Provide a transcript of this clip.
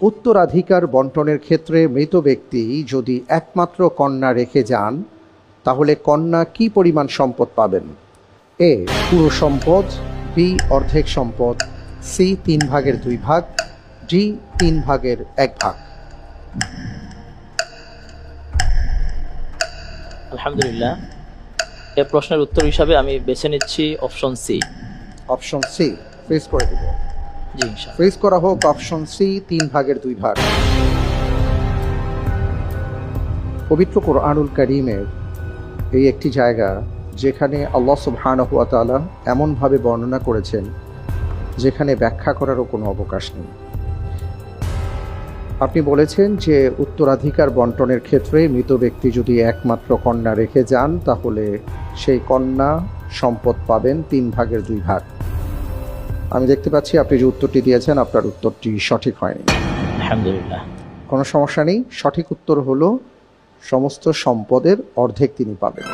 উত্তরাধিকার বন্টনের ক্ষেত্রে মৃত ব্যক্তি যদি একমাত্র কন্যা রেখে যান তাহলে কন্যা কি পরিমাণ সম্পদ পাবেন? এ, পুরো সম্পদ, বি, অর্ধেক সম্পদ, সি, 3/2 ডি, 3/1। আলহামদুলিল্লাহ, এ প্রশ্নের উত্তর হিসাবে আমি বেছে নিচ্ছি option C. Option C freeze করে দেব। জি ইনশাআল্লাহ। ফ্রিজ করা হোক অপশন সি, 3/2। পবিত্র কোরআনুল কারীমের এই একটি জায়গা যেখানে আল্লাহ সুবহানাহু ওয়া তাআলা এমনভাবে বর্ণনা করেছেন যেখানে ব্যাখ্যা করারও কোনো অবকাশ নেই। আপনি বলেছেন যে উত্তরাধিকার বন্টনের ক্ষেত্রে মৃত ব্যক্তি যদি একমাত্র কন্যা রেখে যান তাহলে সেই কন্যা সম্পদ পাবেন 3/2। আমি দেখতে পাচ্ছি আপনি যে উত্তরটি দিয়েছেন আপনার উত্তরটি সঠিক হয়নি। আলহামদুলিল্লাহ। কোনো সমস্যা নেই, সঠিক উত্তর হলো সমস্ত সম্পদের অর্ধেক তিনি পাবেন।